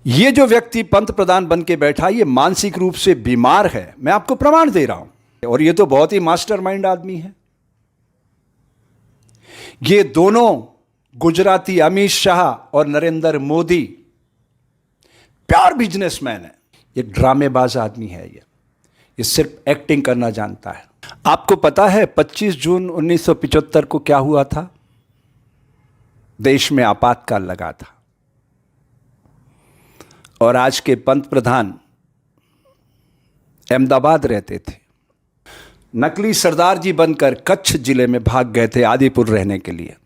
ये जो व्यक्ति पंत प्रधान बन के बैठा ये मानसिक रूप से बीमार है, मैं आपको प्रमाण दे रहा हूं। और ये तो बहुत ही मास्टरमाइंड आदमी है। ये दोनों गुजराती अमित शाह और नरेंद्र मोदी प्योर बिजनेसमैन है। ये ड्रामेबाज आदमी है। ये सिर्फ एक्टिंग करना जानता है। आपको पता है 25 जून 1975 को क्या हुआ था? देश में आपातकाल लगा था और आज के पंत प्रधान अहमदाबाद रहते थे। नकली सरदार जी बनकर कच्छ जिले में भाग गए थे आदिपुर रहने के लिए।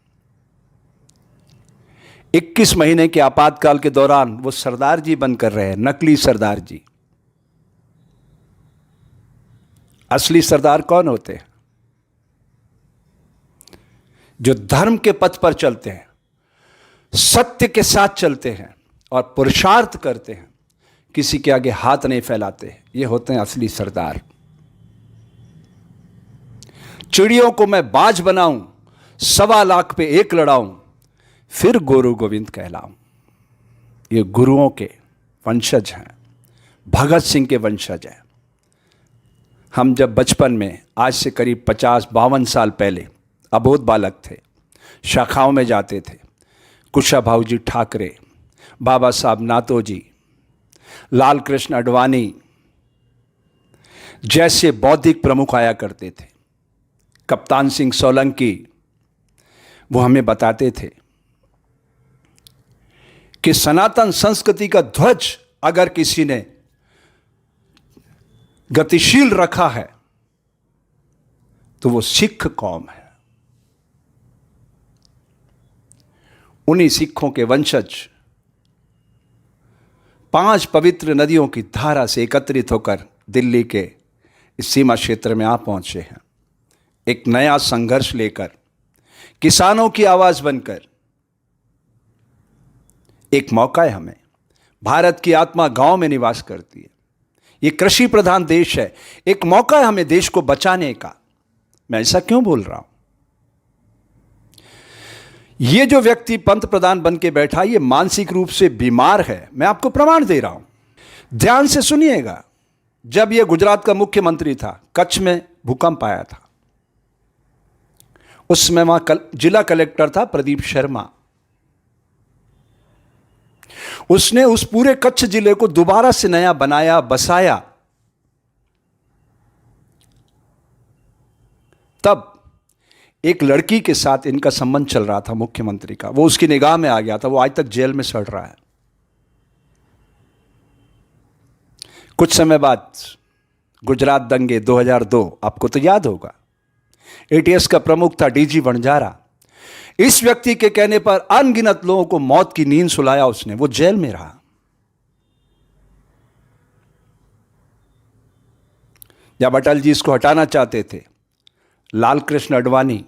21 महीने के आपातकाल के दौरान वो सरदार जी बनकर रहे, नकली सरदार जी। असली सरदार कौन होते हैं? जो धर्म के पथ पर चलते हैं, सत्य के साथ चलते हैं और पुरुषार्थ करते हैं, किसी के आगे हाथ नहीं फैलाते। ये होते हैं असली सरदार। चिड़ियों को मैं बाज बनाऊं, 1.25 लाख पे एक लड़ाऊं, फिर गुरु गोविंद कहलाऊं। ये गुरुओं के वंशज हैं, भगत सिंह के वंशज हैं। हम जब बचपन में, आज से करीब 50-52 साल पहले अबोध बालक थे, शाखाओं में जाते थे, कुशाभाऊ जी ठाकरे, बाबा साहब नातोजी, लाल कृष्ण अडवाणी जैसे बौद्धिक प्रमुख आया करते थे। कप्तान सिंह सोलंकी, वो हमें बताते थे कि सनातन संस्कृति का ध्वज अगर किसी ने गतिशील रखा है तो वो सिख कौम है। उन्हीं सिखों के वंशज 5 पवित्र नदियों की धारा से एकत्रित होकर दिल्ली के इस सीमा क्षेत्र में आ पहुंचे हैं, एक नया संघर्ष लेकर, किसानों की आवाज बनकर। एक मौका है हमें। भारत की आत्मा गांव में निवास करती है। ये कृषि प्रधान देश है। एक मौका है हमें देश को बचाने का। मैं ऐसा क्यों बोल रहा हूं? ये जो व्यक्ति पंत प्रधान बन के बैठा ये मानसिक रूप से बीमार है, मैं आपको प्रमाण दे रहा हूं। ध्यान से सुनिएगा। जब यह गुजरात का मुख्यमंत्री था, कच्छ में भूकंप आया था। उस समय वहां जिला कलेक्टर था प्रदीप शर्मा। उसने उस पूरे कच्छ जिले को दोबारा से नया बनाया, बसाया। तब एक लड़की के साथ इनका संबंध चल रहा था मुख्यमंत्री का। वो उसकी निगाह में आ गया था। वो आज तक जेल में सड़ रहा है। कुछ समय बाद गुजरात दंगे 2002, आपको तो याद होगा। एटीएस का प्रमुख था डीजी वणजारा। इस व्यक्ति के कहने पर अनगिनत लोगों को मौत की नींद सुलाया उसने। वो जेल में रहा। जब अटल जी इसको हटाना चाहते थे, लाल कृष्ण अडवाणी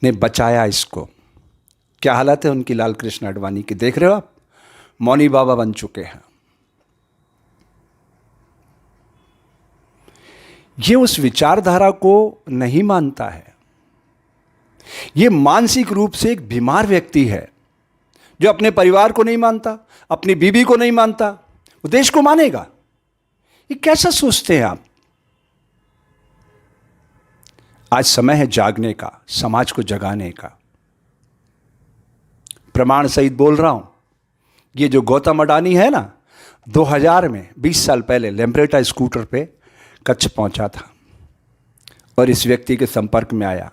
ने बचाया इसको। क्या हालत है उनकी, लाल कृष्ण अडवाणी की, देख रहे हो आप? मौनी बाबा बन चुके हैं। ये उस विचारधारा को नहीं मानता है। ये मानसिक रूप से एक बीमार व्यक्ति है जो अपने परिवार को नहीं मानता, अपनी बीवी को नहीं मानता, वो देश को मानेगा। ये कैसा सोचते हैं आप? आज समय है जागने का, समाज को जगाने का। प्रमाण सहित बोल रहा हूं। ये जो गौतम अडानी है ना, 2000 में 20 साल पहले लेम्ब्रेटा स्कूटर पे कच्छ पहुंचा था और इस व्यक्ति के संपर्क में आया।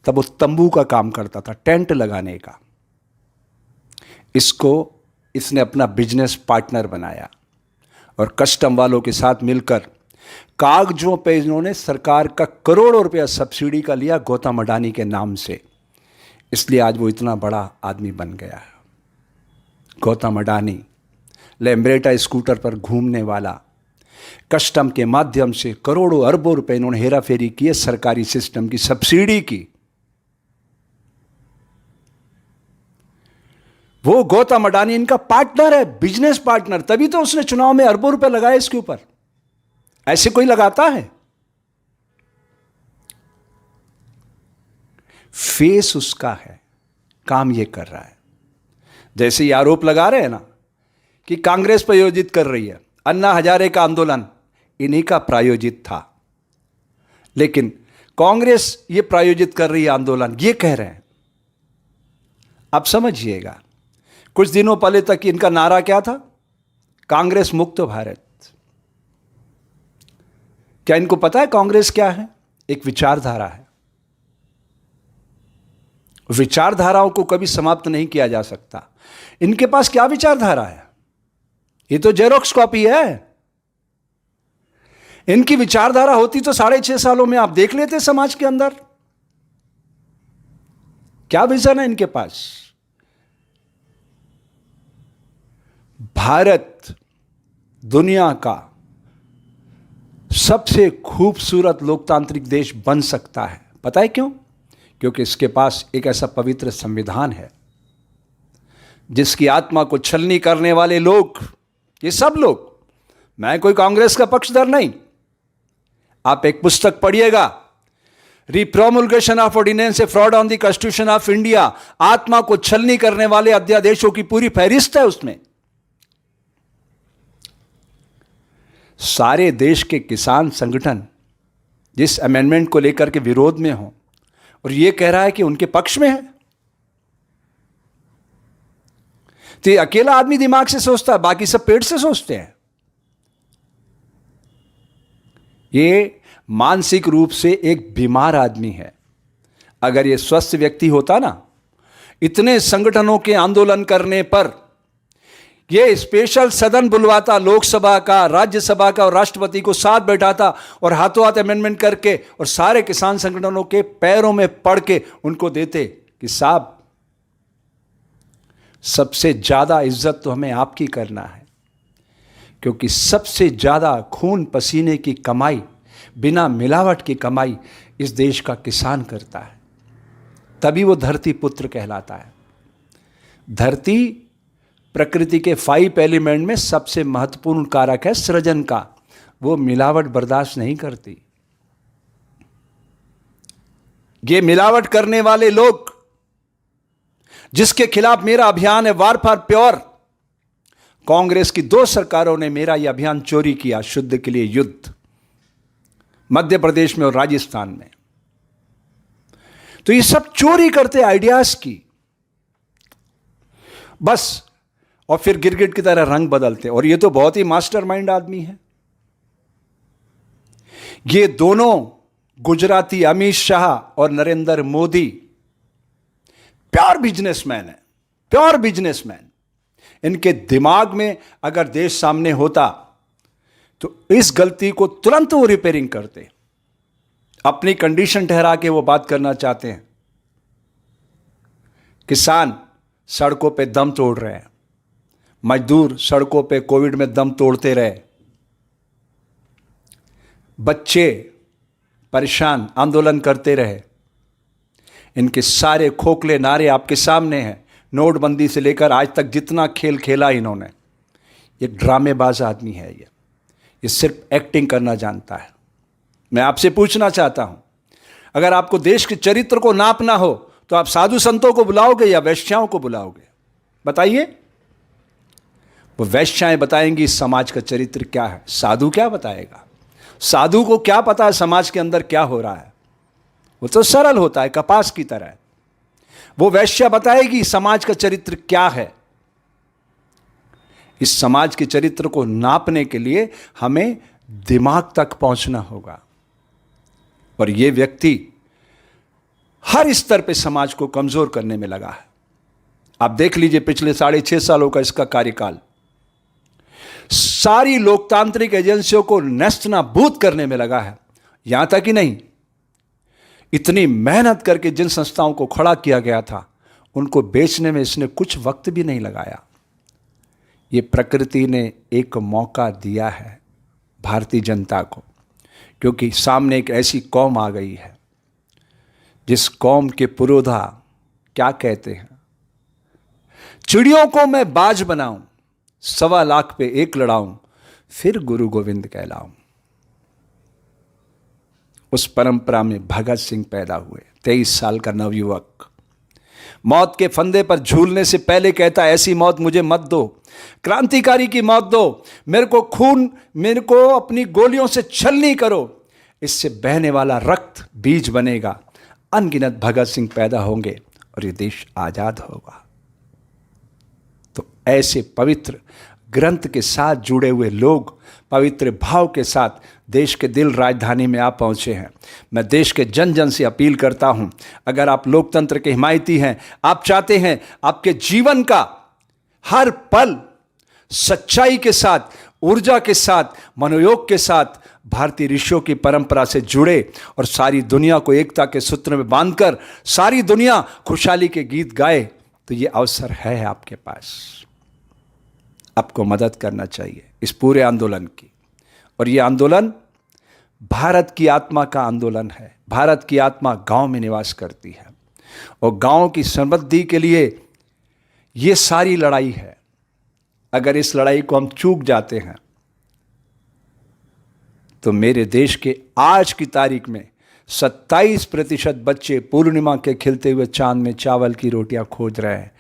तब वो तंबू का काम करता था, टेंट लगाने का। इसने अपना बिजनेस पार्टनर बनाया और कस्टम वालों के साथ मिलकर कागजों पे इन्होंने सरकार का करोड़ों रुपया सब्सिडी का लिया गौतम अडानी के नाम से। इसलिए आज वो इतना बड़ा आदमी बन गया है। गौतम अडानी लेम्ब्रेटा स्कूटर पर घूमने वाला, कस्टम के माध्यम से करोड़ों अरबों रुपए इन्होंने हेरा फेरी किए, सरकारी सिस्टम की सब्सिडी की। वो गौतम अडानी इनका पार्टनर है, बिजनेस पार्टनर। तभी तो उसने चुनाव में अरबों रुपए लगाए इसके ऊपर। ऐसे कोई लगाता है? फेस उसका है, काम ये कर रहा है। जैसे ही आरोप लगा रहे हैं ना कि कांग्रेस प्रायोजित कर रही है, अन्ना हजारे का आंदोलन इन्हीं का प्रायोजित था, लेकिन कांग्रेस ये प्रायोजित कर रही है आंदोलन, ये कह रहे हैं। अब समझिएगा, कुछ दिनों पहले तक इनका नारा क्या था? कांग्रेस मुक्त भारत। क्या इनको पता है कांग्रेस क्या है? एक विचारधारा है। विचारधाराओं को कभी समाप्त नहीं किया जा सकता। इनके पास क्या विचारधारा है? ये तो जेरोक्स कॉपी है। इनकी विचारधारा होती तो 6.5 सालों में आप देख लेते समाज के अंदर क्या विजन है इनके पास। भारत दुनिया का सबसे खूबसूरत लोकतांत्रिक देश बन सकता है। पता है क्यों? क्योंकि इसके पास एक ऐसा पवित्र संविधान है जिसकी आत्मा को छलनी करने वाले लोग, ये सब लोग, मैं कोई कांग्रेस का पक्षधर नहीं, आप एक पुस्तक पढ़िएगा, repromulgation of ordinance, a fraud on the constitution of India, आत्मा को छलनी करने वाले अध्यादेशों की पूरी फहरिस्त है उसमें। सारे देश के किसान संगठन जिस अमेंडमेंट को लेकर के विरोध में हो और ये कह रहा है कि उनके पक्ष में है, तो ये अकेला आदमी दिमाग से सोचता है, बाकी सब पेट से सोचते हैं। ये मानसिक रूप से एक बीमार आदमी है। अगर ये स्वस्थ व्यक्ति होता ना, इतने संगठनों के आंदोलन करने पर ये स्पेशल सदन बुलवाता, लोकसभा का, राज्यसभा का और राष्ट्रपति को साथ बैठाता और हाथों हाथ अमेंडमेंट करके और सारे किसान संगठनों के पैरों में पड़ के उनको देते कि साहब सबसे ज्यादा इज्जत तो हमें आपकी करना है, क्योंकि सबसे ज्यादा खून पसीने की कमाई, बिना मिलावट की कमाई इस देश का किसान करता है। तभी वो धरती पुत्र कहलाता है। धरती प्रकृति के 5 एलिमेंट में सबसे महत्वपूर्ण कारक है सृजन का, वो मिलावट बर्दाश्त नहीं करती। ये मिलावट करने वाले लोग जिसके खिलाफ मेरा अभियान है वार फॉर प्योर, कांग्रेस की 2 सरकारों ने मेरा यह अभियान चोरी किया, शुद्ध के लिए युद्ध, मध्य प्रदेश में और राजस्थान में। तो ये सब चोरी करते आइडियाज की बस, और फिर गिरगिट की तरह रंग बदलते। और ये तो बहुत ही मास्टरमाइंड आदमी है। ये दोनों गुजराती अमित शाह और नरेंद्र मोदी प्योर बिजनेसमैन है, प्योर बिजनेसमैन। इनके दिमाग में अगर देश सामने होता तो इस गलती को तुरंत वो रिपेयरिंग करते। अपनी कंडीशन ठहरा के वो बात करना चाहते हैं। किसान सड़कों पे दम तोड़ रहे हैं, मजदूर सड़कों पे कोविड में दम तोड़ते रहे, बच्चे परेशान आंदोलन करते रहे। इनके सारे खोखले नारे आपके सामने हैं। नोटबंदी से लेकर आज तक जितना खेल खेला इन्होंने, एक ड्रामेबाज आदमी है। ये सिर्फ एक्टिंग करना जानता है। मैं आपसे पूछना चाहता हूं, अगर आपको देश के चरित्र को नापना हो तो आप साधु संतों को बुलाओगे या वैश्याओं को बुलाओगे? बताइए। वो वैश्याएं बताएंगी इस समाज का चरित्र क्या है, साधु क्या बताएगा? साधु को क्या पता है समाज के अंदर क्या हो रहा है? वो तो सरल होता है, कपास की तरह। वो वैश्या बताएगी समाज का चरित्र क्या है। इस समाज के चरित्र को नापने के लिए हमें दिमाग तक पहुंचना होगा। और ये व्यक्ति हर स्तर पे समाज को कमजोर करने में लगा है। आप देख लीजिए पिछले 6.5 सालों का इसका कार्यकाल, सारी लोकतांत्रिक एजेंसियों को नेस्तनाबूद करने में लगा है। यहां तक ही नहीं, इतनी मेहनत करके जिन संस्थाओं को खड़ा किया गया था उनको बेचने में इसने कुछ वक्त भी नहीं लगाया। ये प्रकृति ने एक मौका दिया है भारतीय जनता को, क्योंकि सामने एक ऐसी कौम आ गई है जिस कौम के पुरोधा क्या कहते हैं, चिड़ियों को मैं बाज बनाऊं, 1.25 लाख पे एक लड़ाऊं, फिर गुरु गोविंद कहलाऊं। उस परंपरा में भगत सिंह पैदा हुए, 23 साल का नवयुवक। मौत के फंदे पर झूलने से पहले कहता है, ऐसी मौत मुझे मत दो, क्रांतिकारी की मौत दो, मेरे को अपनी गोलियों से छलनी करो, इससे बहने वाला रक्त बीज बनेगा, अनगिनत भगत सिंह पैदा होंगे और ये देश आजाद होगा। तो ऐसे पवित्र ग्रंथ के साथ जुड़े हुए लोग पवित्र भाव के साथ देश के दिल राजधानी में आ पहुंचे हैं। मैं देश के जन जन से अपील करता हूं, अगर आप लोकतंत्र के हिमायती हैं, आप चाहते हैं आपके जीवन का हर पल सच्चाई के साथ, ऊर्जा के साथ, मनोयोग के साथ भारतीय ऋषियों की परंपरा से जुड़े और सारी दुनिया को एकता के सूत्र में बांधकर सारी दुनिया खुशहाली के गीत गाए, तो ये अवसर है आपके पास। आपको मदद करना चाहिए इस पूरे आंदोलन की। और ये आंदोलन भारत की आत्मा का आंदोलन है। भारत की आत्मा गांव में निवास करती है और गांव की समृद्धि के लिए ये सारी लड़ाई है। अगर इस लड़ाई को हम चूक जाते हैं तो मेरे देश के आज की तारीख में 27% बच्चे पूर्णिमा के खिलते हुए चांद में चावल की रोटियां खोज रहे हैं।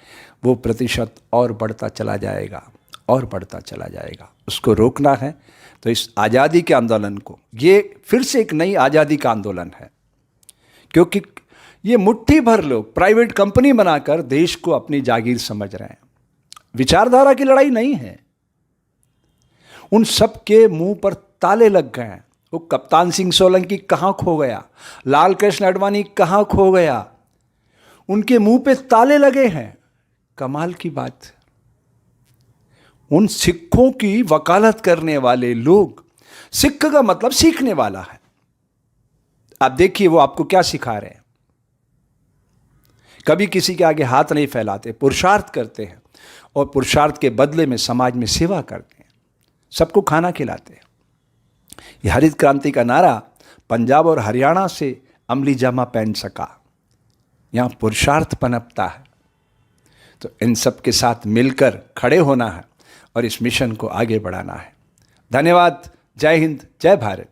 वो प्रतिशत और बढ़ता चला जाएगा और बढ़ता चला जाएगा। उसको रोकना है तो इस आज़ादी के आंदोलन को, ये फिर से एक नई आज़ादी का आंदोलन है, क्योंकि ये मुट्ठी भर लोग प्राइवेट कंपनी बनाकर देश को अपनी जागीर समझ रहे हैं। विचारधारा की लड़ाई नहीं है। उन सब के मुंह पर ताले लग गए हैं। वो कप्तान सिंह सोलंकी कहाँ खो गया, लाल कृष्ण आडवाणी कहाँ खो गया, उनके मुंह पे ताले लगे हैं। कमाल की बात, उन सिखों की वकालत करने वाले लोग, सिख का मतलब सीखने वाला है। आप देखिए वो आपको क्या सिखा रहे हैं। कभी किसी के आगे हाथ नहीं फैलाते, पुरुषार्थ करते हैं और पुरुषार्थ के बदले में समाज में सेवा करते हैं, सबको खाना खिलाते हैं। यह हरित क्रांति का नारा पंजाब और हरियाणा से अमली जामा पहन सका। यहां पुरुषार्थ पनपता है। तो इन सब के साथ मिलकर खड़े होना है और इस मिशन को आगे बढ़ाना है। धन्यवाद। जय हिंद, जय भारत।